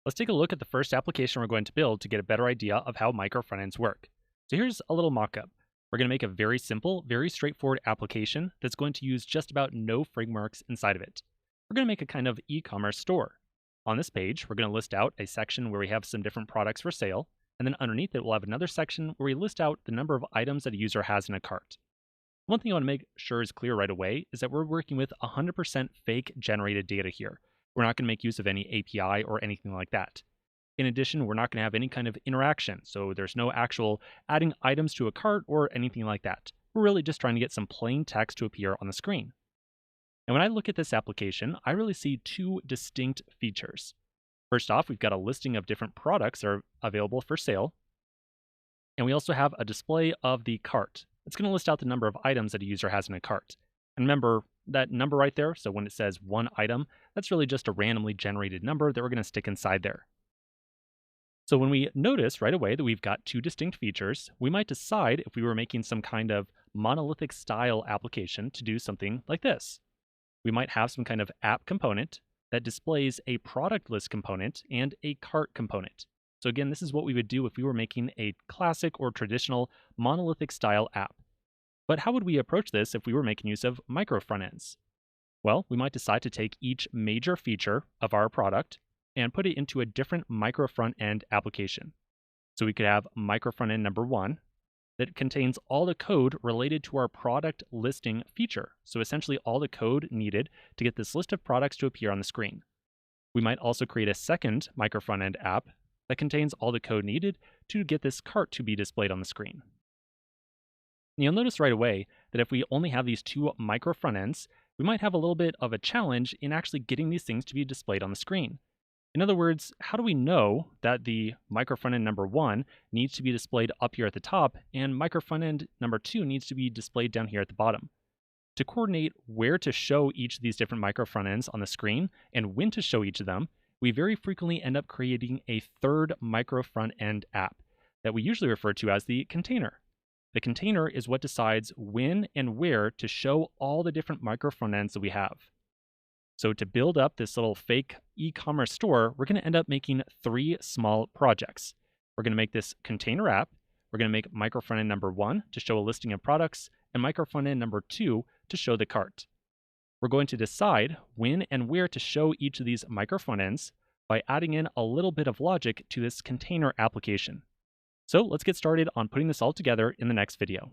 Let's take a look at the first application we're going to build to get a better idea of how micro frontends work. So here's a little mock-up. We're going to make a very simple, very straightforward application that's going to use just about no frameworks inside of it. We're going to make a kind of e-commerce store. On this page, we're going to list out a section where we have some different products for sale, and then underneath it, we'll have another section where we list out the number of items that a user has in a cart. One thing I want to make sure is clear right away is that we're working with 100% fake generated data here. We're not going to make use of any API or anything like that. In addition, we're not going to have any kind of interaction, so there's no actual adding items to a cart or anything like that. We're really just trying to get some plain text to appear on the screen. And when I look at this application, I really see two distinct features. First off, we've got a listing of different products that are available for sale, and we also have a display of the cart. It's going to list out the number of items that a user has in a cart. And remember that number right there, so when it says one item, that's really just a randomly generated number that we're going to stick inside there. So when we notice right away that we've got two distinct features, we might decide if we were making some kind of monolithic style application to do something like this. We might have some kind of app component that displays a product list component and a cart component. So again, this is what we would do if we were making a classic or traditional monolithic style app. But how would we approach this if we were making use of micro frontends? Well, we might decide to take each major feature of our product and put it into a different micro front end application. So we could have micro front end number 1 that contains all the code related to our product listing feature. So essentially all the code needed to get this list of products to appear on the screen. We might also create a second micro front end app that contains all the code needed to get this cart to be displayed on the screen. And you'll notice right away that if we only have these two micro front ends, we might have a little bit of a challenge in actually getting these things to be displayed on the screen. In other words, how do we know that the micro front end number 1 needs to be displayed up here at the top and micro front end number 2 needs to be displayed down here at the bottom? To coordinate where to show each of these different micro front ends on the screen and when to show each of them, we very frequently end up creating a third micro front end app that we usually refer to as the container. The container is what decides when and where to show all the different micro front ends that we have. So to build up this little fake e-commerce store, we're going to end up making 3 small projects. We're going to make this container app. We're going to make micro front end number 1 to show a listing of products and micro front end number 2 to show the cart. We're going to decide when and where to show each of these micro front ends by adding in a little bit of logic to this container application. So let's get started on putting this all together in the next video.